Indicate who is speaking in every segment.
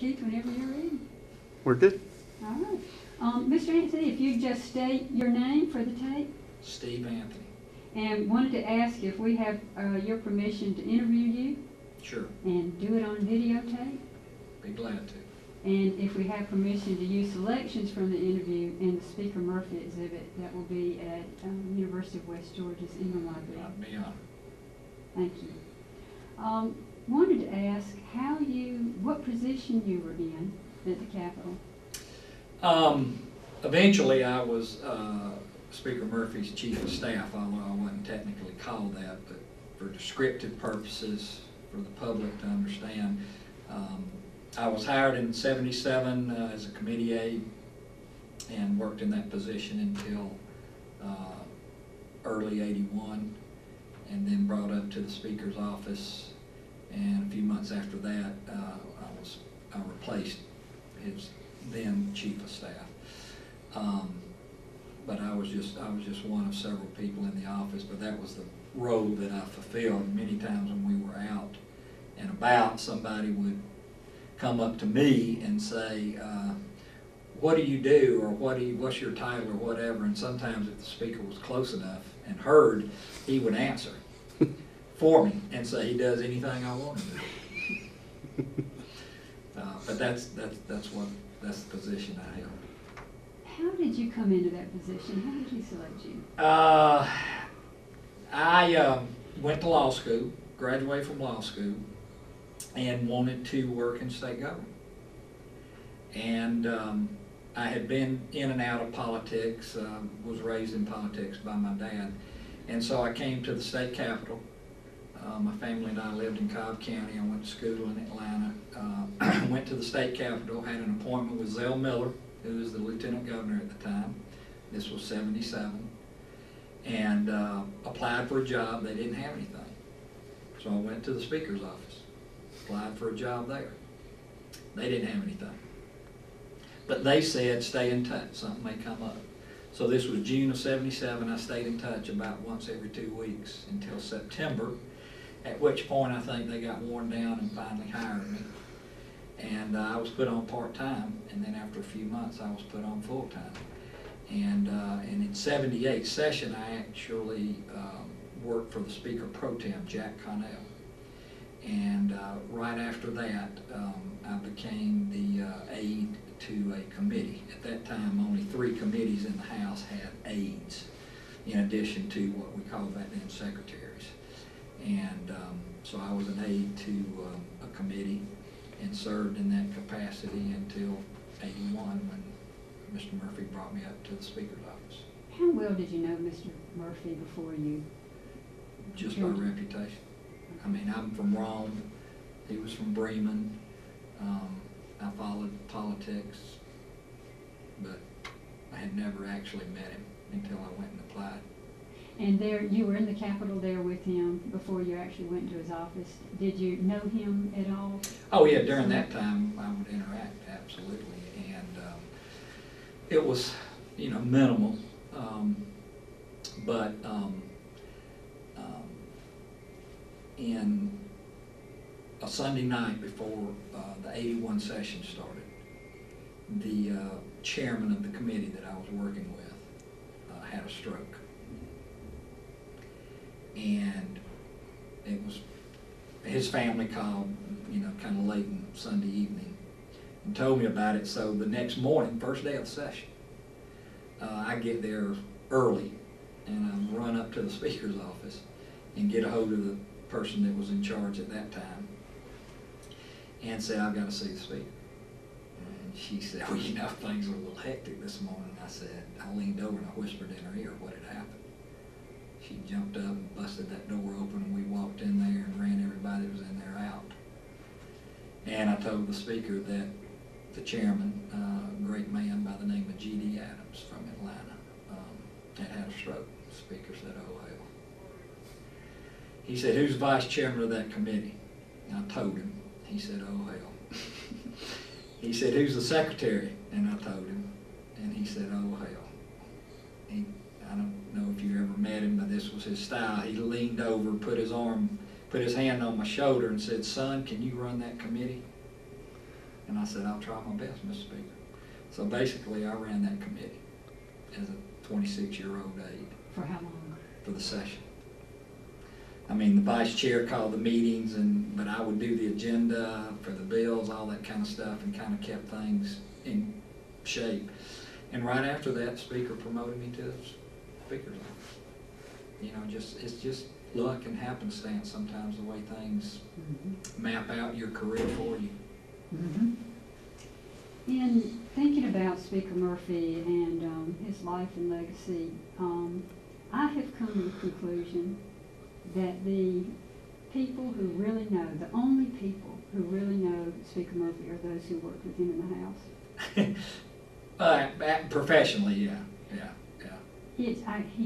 Speaker 1: Keith, whenever you're ready.
Speaker 2: We're good.
Speaker 1: All right. Mr. Anthony, if you just state your name for the tape.
Speaker 3: Steve Anthony.
Speaker 1: And wanted to ask if we have your permission to interview you.
Speaker 3: Sure.
Speaker 1: And do it on videotape.
Speaker 3: Be glad to.
Speaker 1: And if we have permission to use selections from the interview in the Speaker Murphy exhibit, that will be at University of West Georgia's Ingram Library.
Speaker 3: I'd be honored.
Speaker 1: Thank you. Wanted to ask what position you were in at the Capitol.
Speaker 3: Eventually I was Speaker Murphy's Chief of Staff, although I wasn't technically called that, but for descriptive purposes, for the public to understand, I was hired in '77 as a committee aide and worked in that position until early '81, and then brought up to the Speaker's office, and a few months after that I replaced his then Chief of Staff. But I was just one of several people in the office, but that was the role that I fulfilled. Many times when we were out and about, somebody would come up to me and say, what do you do, or what's your title, or whatever, and sometimes if the speaker was close enough and heard, he would answer for me and say he does anything I want to do. But that's the position I held.
Speaker 1: How did you come into that position? How did he select you?
Speaker 3: I went to law school, graduated from law school, and wanted to work in state government. And I had been in and out of politics, was raised in politics by my dad, and so I came to the state capitol. My family and I lived in Cobb County. I went to school in Atlanta. Went to the state capitol, had an appointment with Zell Miller, who was the lieutenant governor at the time. This was '77. And applied for a job. They didn't have anything. So I went to the Speaker's office, applied for a job there. They didn't have anything. But they said, stay in touch, something may come up. So this was June of '77. I stayed in touch about once every 2 weeks until September, at which point I think they got worn down and finally hired me. And I was put on part-time, and then after a few months I was put on full-time. And in '78 session I actually worked for the Speaker Pro Tem, Jack Connell. And right after that I became the aide to a committee. At that time only 3 committees in the House had aides, in addition to what we call back then secretaries. And so I was an aide to a committee and served in that capacity until '81 when Mr. Murphy brought me up to the Speaker's office.
Speaker 1: How well did you know Mr. Murphy before you?
Speaker 3: Just by reputation. I mean, I'm from Rome, he was from Bremen. I followed politics, but I had never actually met him until I went and applied.
Speaker 1: And there, you were in the Capitol there with him before you actually went to his office. Did you know him at all?
Speaker 3: Oh yeah, during that time I would interact, absolutely. And it was, minimal. But in a Sunday night before the '81 session started, the chairman of the committee that I was working with had a stroke. And it was, his family called, kind of late in Sunday evening and told me about it. So the next morning, first day of the session, I get there early and I run up to the Speaker's office and get a hold of the person that was in charge at that time and say, I've got to see the Speaker. And she said, well, things were a little hectic this morning. I said, I leaned over and I whispered in her ear what had happened. She jumped up and busted that door open, and we walked in there and ran everybody that was in there out. And I told the Speaker that the chairman, a great man by the name of G.D. Adams from Atlanta, had a stroke. The Speaker said, oh, hell. He said, who's vice chairman of that committee? And I told him. He said, oh, hell. He said, who's the secretary? And I told him. And he said, oh, hell. I don't know if you ever met him, but this was his style. He leaned over, put his hand on my shoulder and said, son, can you run that committee? And I said, I'll try my best, Mr. Speaker. So basically, I ran that committee as a 26-year-old aide
Speaker 1: For how long?
Speaker 3: for the session. I mean, the vice chair called the meetings, but I would do the agenda for the bills, all that kind of stuff, and kind of kept things in shape. And right after that, Speaker promoted me to Speaker's office. You know, it's just luck and happenstance sometimes, the way things map out your career for you.
Speaker 1: In thinking about Speaker Murphy and his life and legacy, I have come to the conclusion that the people who really know, the only people who really know Speaker Murphy are those who work with him in the House.
Speaker 3: Professionally, yeah.
Speaker 1: He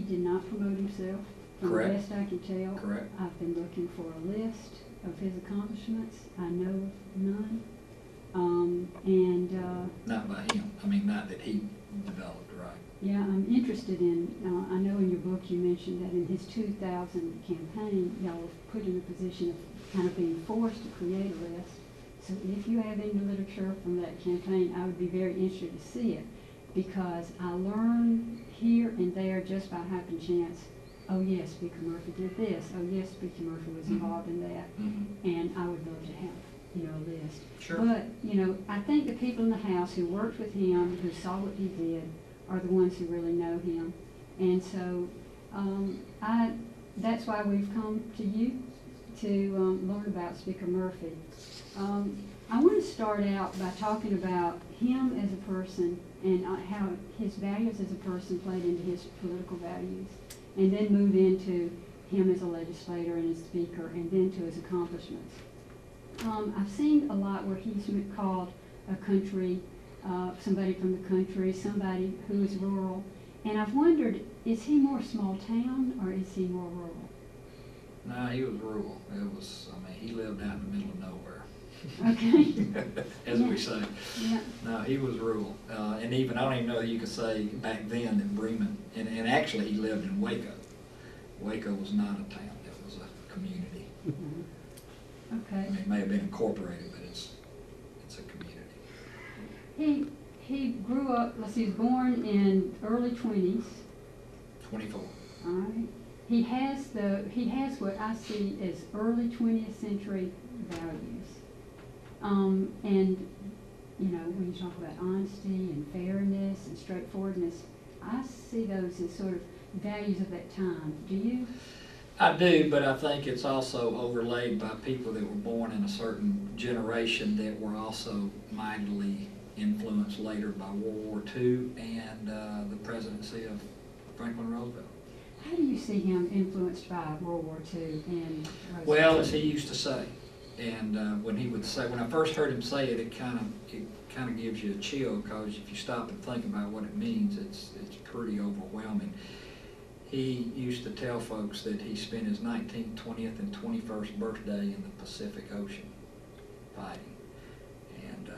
Speaker 1: did not promote himself. From
Speaker 3: Correct.
Speaker 1: the best I can tell.
Speaker 3: Correct.
Speaker 1: I've been looking for a list of his accomplishments. I know of none.
Speaker 3: Not by him. I mean, not that he developed, right?
Speaker 1: Yeah, I'm interested in, I know in your book you mentioned that in his 2000 campaign, y'all were put in a position of kind of being forced to create a list. So if you have any literature from that campaign, I would be very interested to see it, because I learned here and there just by happen chance, oh yes, Speaker Murphy did this, oh yes, Speaker Murphy was involved in that, and I would love to have, a list.
Speaker 3: Sure.
Speaker 1: But, I think the people in the House who worked with him, who saw what he did, are the ones who really know him. And so that's why we've come to you to learn about Speaker Murphy. I want to start out by talking about him as a person and how his values as a person played into his political values, and then move into him as a legislator and as speaker, and then to his accomplishments. I've seen a lot where he's called a country, somebody from the country, somebody who is rural, and I've wondered, is he more small town or is he more rural?
Speaker 3: No, he was rural. He lived out in the middle of nowhere.
Speaker 1: Okay.
Speaker 3: As we say.
Speaker 1: Yeah.
Speaker 3: No, he was rural. And even, I don't even know that you could say back then that Bremen, and actually he lived in Waco. Waco was not a town, it was a community.
Speaker 1: Okay.
Speaker 3: I mean, it may have been incorporated, but it's a community.
Speaker 1: He grew up, he was born in early 20s.
Speaker 3: 24.
Speaker 1: All right. He has what I see as early 20th century values. And, when you talk about honesty and fairness and straightforwardness, I see those as sort of values of that time. Do you?
Speaker 3: I do, but I think it's also overlaid by people that were born in a certain generation that were also mightily influenced later by World War II and the presidency of Franklin Roosevelt.
Speaker 1: How do you see him influenced by World War II and Roosevelt?
Speaker 3: Well, as he used to say, and when he would say, when I first heard him say it, it kind of gives you a chill, because if you stop and think about what it means, it's pretty overwhelming. He used to tell folks that he spent his 19th, 20th, and 21st birthday in the Pacific Ocean fighting. And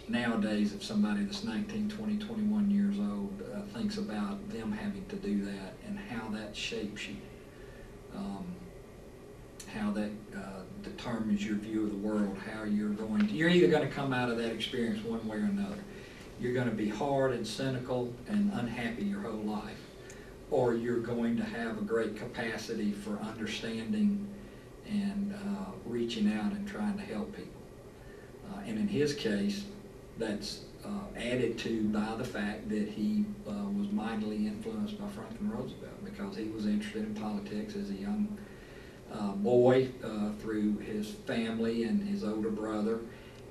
Speaker 3: nowadays, if somebody that's 19, 20, 21 years old thinks about them having to do that and how that shapes you, how that determines your view of the world, how you're either going to come out of that experience one way or another. You're going to be hard and cynical and unhappy your whole life, or you're going to have a great capacity for understanding and reaching out and trying to help people. And in his case, that's added to by the fact that he was mightily influenced by Franklin Roosevelt, because he was interested in politics as a young boy through his family and his older brother.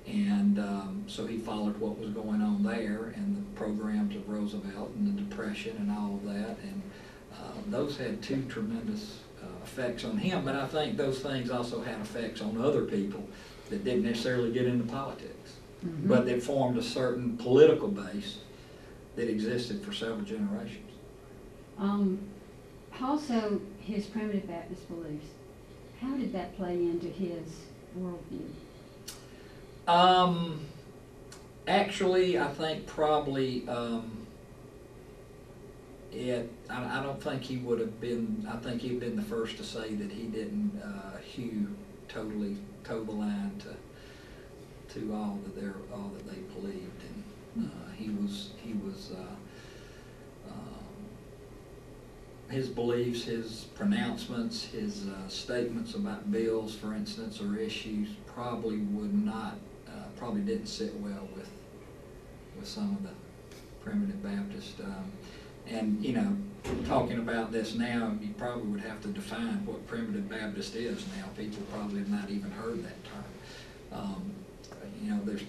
Speaker 3: And so he followed what was going on there and the programs of Roosevelt and the Depression and all of that. And those had two tremendous effects on him. But I think those things also had effects on other people that didn't necessarily get into politics, but that formed a certain political base that existed for several generations.
Speaker 1: Also, his primitive Baptist beliefs, how did that play into his worldview?
Speaker 3: Actually, I think probably I don't think he would have been, I think he'd been the first to say that he didn't toe the line to all that they believed, and he was his beliefs, his pronouncements, his statements about bills, for instance, or issues probably probably didn't sit well with some of the primitive Baptists. And you know, talking about this now, you probably would have to define what primitive Baptist is now. People probably have not even heard that term. You know, there's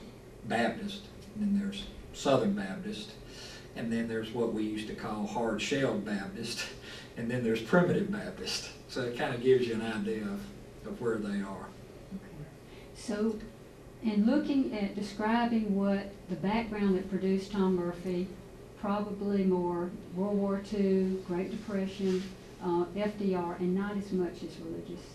Speaker 3: Baptist, and then there's Southern Baptist, and then there's what we used to call hard-shelled Baptist, and then there's primitive Baptist. So it kind of gives you an idea of where they are.
Speaker 1: Okay. So, in looking at describing what the background that produced Tom Murphy, probably more World War II, Great Depression, FDR, and not as much as religious.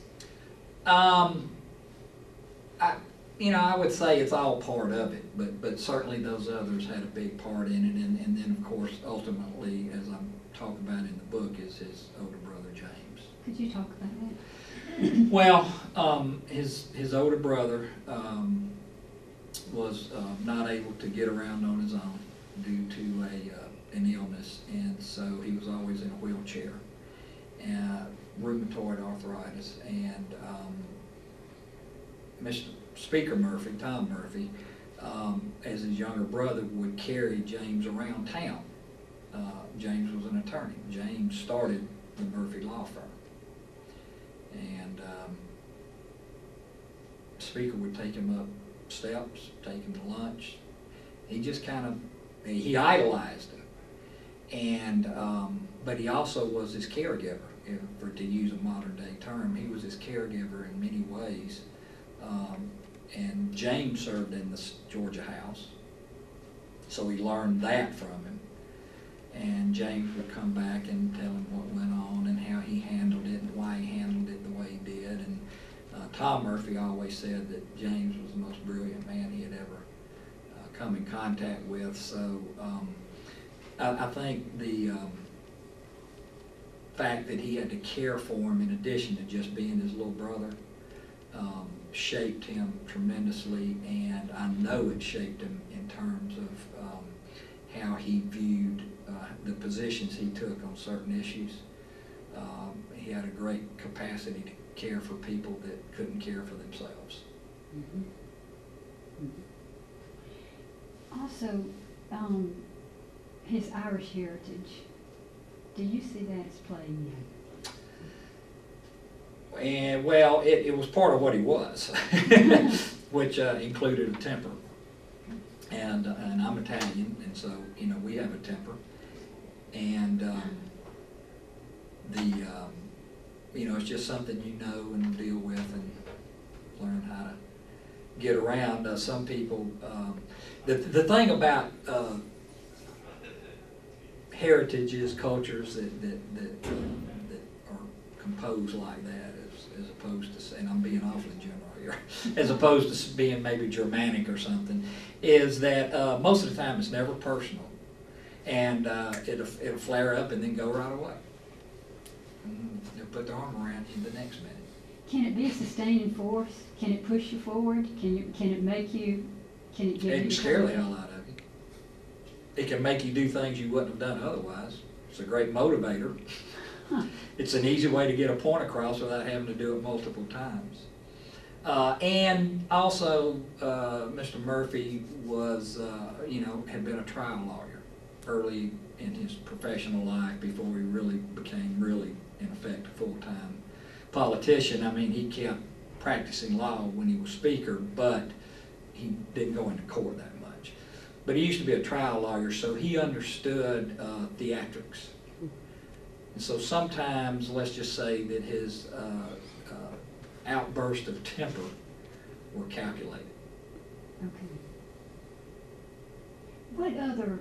Speaker 3: I would say it's all part of it, but certainly those others had a big part in it, and then of course ultimately, as I talk about in the book, is his older brother James.
Speaker 1: Could you talk about that?
Speaker 3: Well, his older brother was not able to get around on his own due to an illness, and so he was always in a wheelchair, rheumatoid arthritis, and Mr. Speaker Murphy, Tom Murphy, as his younger brother, would carry James around town. James was an attorney. James started the Murphy Law Firm, and Speaker would take him up steps, take him to lunch. He just he idolized him, and but he also was his caregiver, to use a modern day term. He was his caregiver in many ways. And James served in the Georgia House, so he learned that from him. And James would come back and tell him what went on and how he handled it and why he handled it the way he did. And Tom Murphy always said that James was the most brilliant man he had ever come in contact with. So I think the fact that he had to care for him in addition to just being his little brother shaped him tremendously, and I know it shaped him in terms of how he viewed the positions he took on certain issues. He had a great capacity to care for people that couldn't care for themselves.
Speaker 1: Mm-hmm. Mm-hmm. Also, his Irish heritage, do you see that as playing in?
Speaker 3: And well, it was part of what he was, which included a temper. And I'm Italian, and so we have a temper. And it's just something and deal with and learn how to get around. Some people, the thing about heritages, cultures that are composed like that, as opposed to, and I'm being awfully general here, as opposed to being maybe Germanic or something, is that most of the time it's never personal, and it'll flare up and then go right away. They'll put their arm around you the next minute.
Speaker 1: Can it be a sustaining force? Can it push you forward? Can it make you? Can it give you?
Speaker 3: It can scare the hell out of you. It can make you do things you wouldn't have done otherwise. It's a great motivator. Huh. It's an easy way to get a point across without having to do it multiple times. And also, Mr. Murphy was, had been a trial lawyer early in his professional life before he really became in effect, a full-time politician. I mean, he kept practicing law when he was Speaker, but he didn't go into court that much. But he used to be a trial lawyer, so he understood theatrics. And so sometimes, let's just say that his outburst of temper were calculated.
Speaker 1: Okay. What other,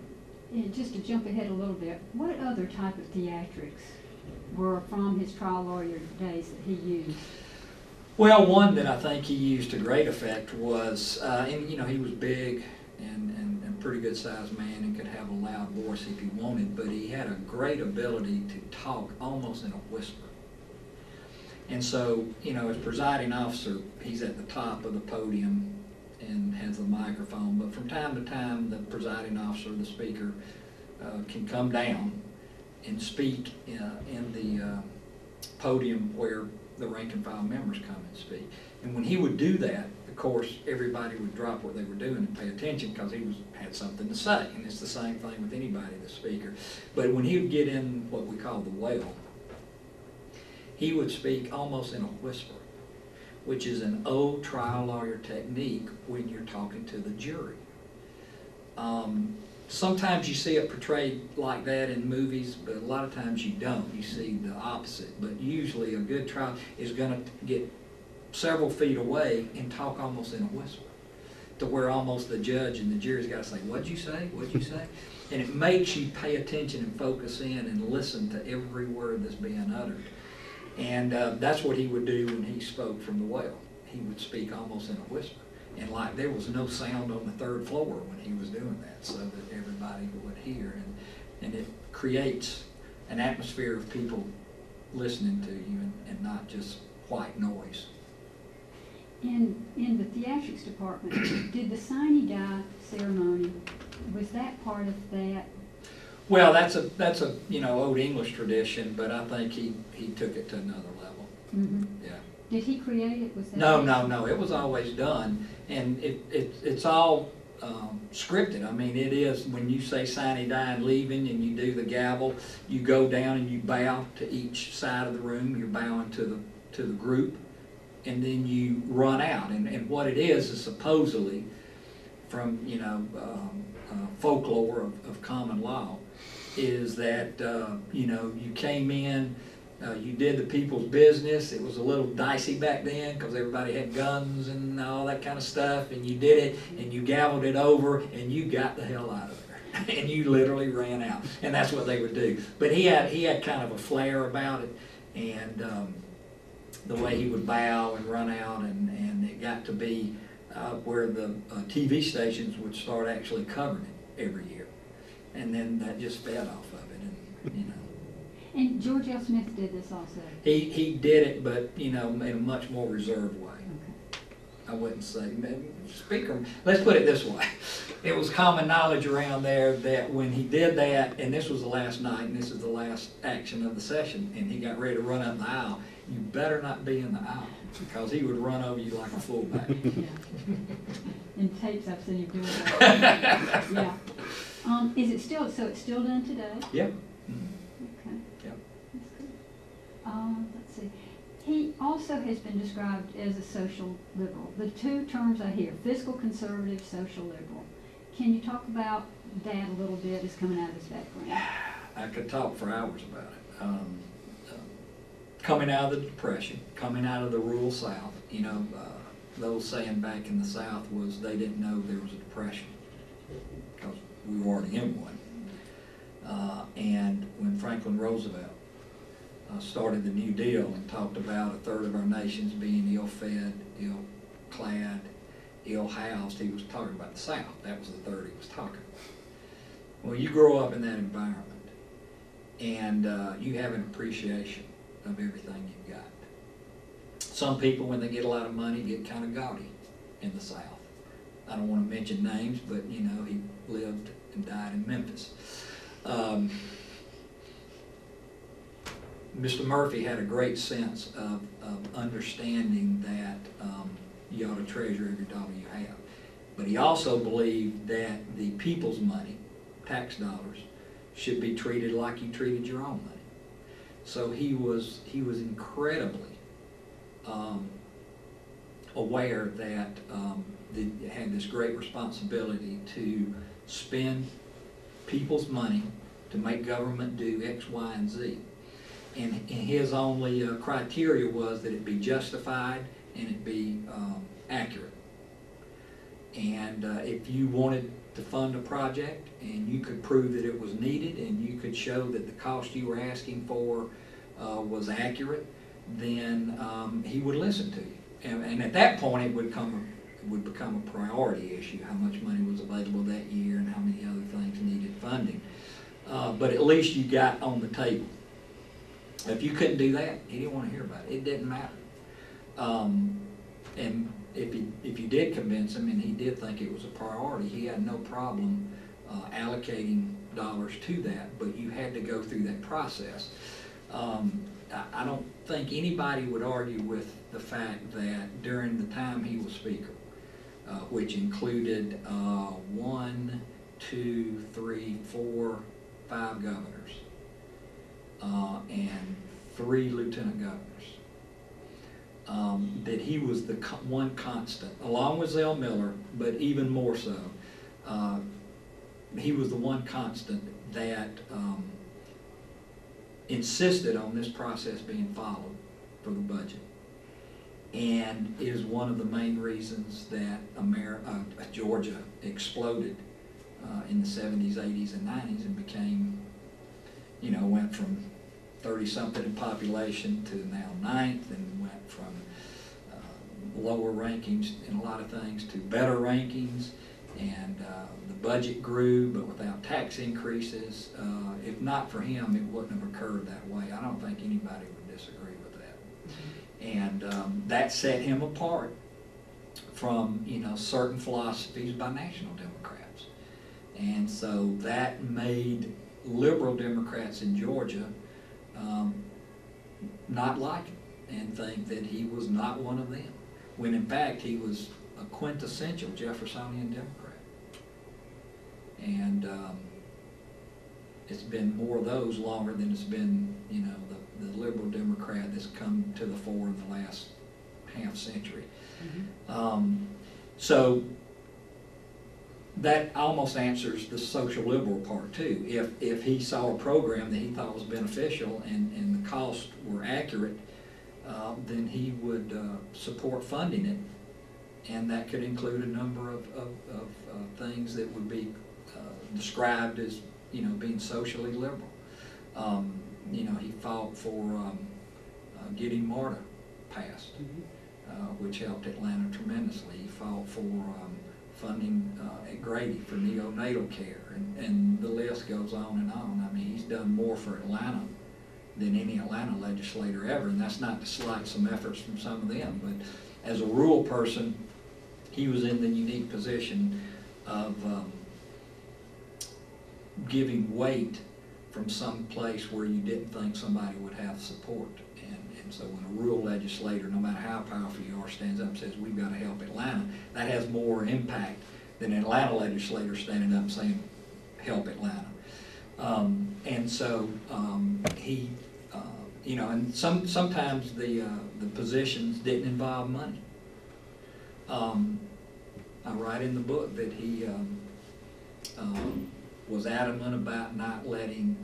Speaker 1: just to jump ahead a little bit, what other type of theatrics were from his trial lawyer days that he used?
Speaker 3: Well, one that I think he used to great effect was, he was big and pretty good sized man and could have a loud voice if he wanted, but he had a great ability to talk almost in a whisper. And so, as presiding officer, he's at the top of the podium, and has a microphone, but from time to time, the presiding officer, the speaker, can come down and speak in the podium where the rank and file members come and speak. And when he would do that, of course, everybody would drop what they were doing and pay attention because he had something to say. And it's the same thing with anybody, the speaker. But when he would get in what we call the well, he would speak almost in a whisper, which is an old trial lawyer technique when you're talking to the jury. Sometimes you see it portrayed like that in movies, but a lot of times you don't. You see the opposite. But usually a good trial is going to get several feet away and talk almost in a whisper, to where almost the judge and the jury's got to say, "What'd you say? What'd you say?" And it makes you pay attention and focus in and listen to every word that's being uttered. And that's what he would do when he spoke from the well. He would speak almost in a whisper. And like there was no sound on the third floor when he was doing that, so that everybody would hear. And it creates an atmosphere of people listening to you and not just white noise.
Speaker 1: In the theatrics department, did the sine die ceremony, was that part of that?
Speaker 3: Well, that's a old English tradition, but I think he took it to another level.
Speaker 1: Mm-hmm.
Speaker 3: Yeah.
Speaker 1: Did he create it? Was that
Speaker 3: No. It was always done, and it's all scripted. I mean, it is when you say sine die and leaving, and you do the gavel, you go down and you bow to each side of the room. You're bowing to the group, and then you run out. And what it is supposedly from folklore of common law is that you came in. You did the people's business. It was a little dicey back then because everybody had guns and all that kind of stuff. And you did it, and you gavelled it over, and you got the hell out of there. And you literally ran out. And that's what they would do. But he had kind of a flair about it, and the way he would bow and run out, and it got to be where the TV stations would start actually covering it every year. And then that just fed off of it, and.
Speaker 1: And George L. Smith did this also?
Speaker 3: He did it, but, in a much more reserved way.
Speaker 1: Okay.
Speaker 3: I wouldn't say, speaker, let's put it this way. It was common knowledge around there that when he did that, and this was the last night, and this is the last action of the session, and he got ready to run up the aisle, you better not be in the aisle, because he would run over you like a fullback.
Speaker 1: Yeah. In tapes I've seen him do that. Yeah. Is it still, so it's still done today?
Speaker 3: Yeah.
Speaker 1: Okay.
Speaker 3: Yep.
Speaker 1: That's good. Let's see. He also has been described as a social liberal. The two terms I hear, fiscal conservative, social liberal. Can you talk about that a little bit as coming out of his background?
Speaker 3: I could talk for hours about it. Coming out of the Depression, coming out of the rural South, the old saying back in the South was they didn't know there was a Depression because we were already in one. And when Franklin Roosevelt started the New Deal and talked about a third of our nations being ill-fed, ill-clad, ill-housed, he was talking about the South. That was the third he was talking about. Well, you grow up in that environment, and you have an appreciation of everything you've got. Some people, when they get a lot of money, get kind of gaudy in the South. I don't want to mention names, but he lived and died in Memphis. Mr. Murphy had a great sense of understanding that you ought to treasure every dollar you have. But he also believed that the people's money, tax dollars, should be treated like you treated your own money. So he was incredibly aware that they had this great responsibility to spend people's money to make government do X, Y, and Z. And his only criteria was that it be justified and it be accurate. And if you wanted to fund a project and you could prove that it was needed and you could show that the cost you were asking for was accurate, then he would listen to you. And at that point it would become a priority issue, how much money was available that year and how many other things needed funding. But at least you got on the table. If you couldn't do that, he didn't want to hear about it. It didn't matter. And if you did convince him and he did think it was a priority, he had no problem allocating dollars to that, but you had to go through that process. I don't think anybody would argue with the fact that during the time he was Speaker, which included 1, 2, 3, 4, 5 governors, and 3 lieutenant governors, that he was the one constant, along with Zell Miller, but even more so. He was the one constant that insisted on this process being followed for the budget, and is one of the main reasons that Georgia exploded in the 70s, 80s, and 90s and became, went from 30-something in population to now 9th, and went from lower rankings in a lot of things to better rankings, and the budget grew, but without tax increases. If not for him, it wouldn't have occurred that way. I don't think anybody would disagree with that. And that set him apart from, certain philosophies by national Democrats. And so that made liberal Democrats in Georgia not like him and think that he was not one of them, when in fact he was a quintessential Jeffersonian Democrat. And it's been more of those longer than it's been, the liberal Democrat that's come to the fore in the last half century. Mm-hmm. So that almost answers the social liberal part too. If he saw a program that he thought was beneficial and the costs were accurate, then he would support funding it, and that could include a number of things that would be described as being socially liberal. He fought for getting MARTA passed, which helped Atlanta tremendously. He fought for funding at Grady for neonatal care, and the list goes on and on. I mean, he's done more for Atlanta than any Atlanta legislator ever, and that's not to slight some efforts from some of them, but as a rural person, he was in the unique position of giving weight from some place where you didn't think somebody would have support. And so when a rural legislator, no matter how powerful you are, stands up and says, we've got to help Atlanta, that has more impact than an Atlanta legislator standing up and saying, help Atlanta. And so he, and sometimes the positions didn't involve money. I write in the book that he was adamant about not letting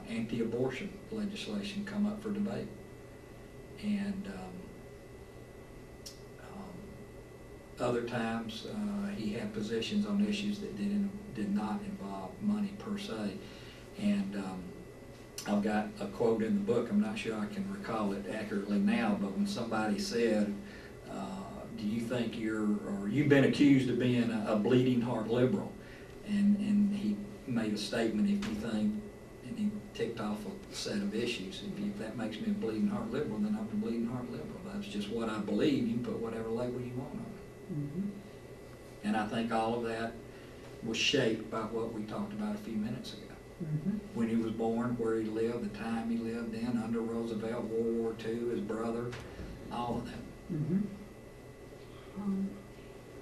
Speaker 3: anti-abortion legislation come up for debate. And other times he had positions on issues that did not involve money per se. And I've got a quote in the book, I'm not sure I can recall it accurately now, but when somebody said, do you think you've been accused of being a bleeding heart liberal? And he made a statement, if you think, and he ticked off a set of issues, if that makes me a bleeding heart liberal, then I'm a bleeding heart liberal. That's just what I believe. You can put whatever label you want on it. Mm-hmm. And I think all of that was shaped by what we talked about a few minutes ago. Mm-hmm. When he was born, where he lived, the time he lived in, under Roosevelt, World War II, his brother, all of that.
Speaker 1: Mm-hmm.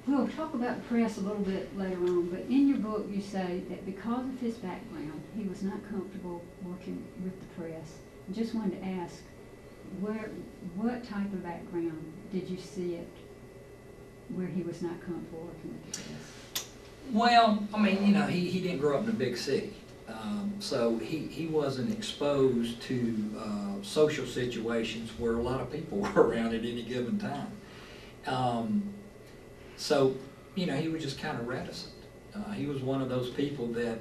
Speaker 1: We'll talk about the press a little bit later on, but in your book you say that because of his background, he was not comfortable working with the press. I just wanted to ask, what type of background did you see it where he was not comfortable working with the press?
Speaker 3: Well, I mean, he didn't grow up in a big city. So he wasn't exposed to social situations where a lot of people were around at any given time. So, he was just kind of reticent. He was one of those people that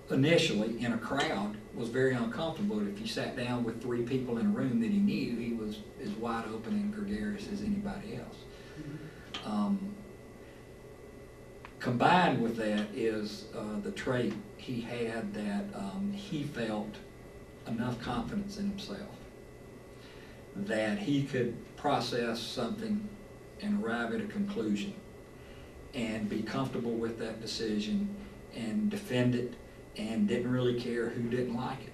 Speaker 3: initially in a crowd was very uncomfortable. If you sat down with 3 people in a room that he knew, he was as wide open and gregarious as anybody else. Mm-hmm. Combined with that is the trait he had that he felt enough confidence in himself that he could process something and arrive at a conclusion and be comfortable with that decision and defend it, and didn't really care who didn't like it,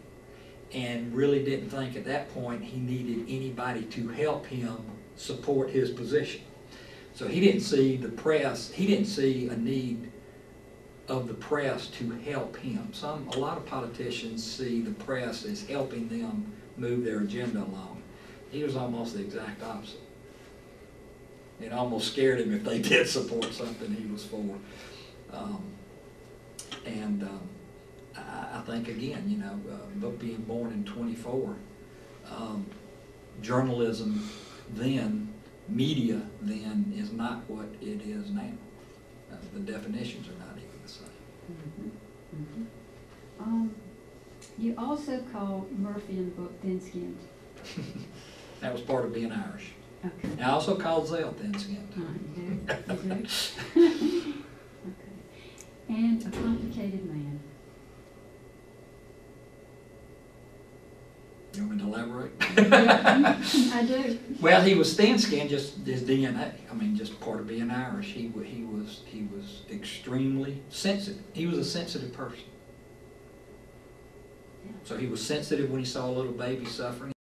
Speaker 3: and really didn't think at that point he needed anybody to help him support his position. So he didn't see the press, he didn't see a need of the press to help him. A lot of politicians see the press as helping them move their agenda along. He was almost the exact opposite. It almost scared him if they did support something he was for. I think, again, you know, being born in 24, journalism then, media then, is not what it is now. The definitions are not even the same.
Speaker 1: Mm-hmm. Mm-hmm. You also call Murphy in the book thin-skinned.
Speaker 3: That was part of being Irish.
Speaker 1: Okay.
Speaker 3: I also called Zell thin-skinned.
Speaker 1: You do? Okay. And a complicated man.
Speaker 3: You want me to elaborate?
Speaker 1: I do.
Speaker 3: Well, he was thin-skinned, just his DNA. I mean, just part of being Irish. He was extremely sensitive. He was a sensitive person.
Speaker 1: Yeah.
Speaker 3: So he was sensitive when he saw a little baby suffering.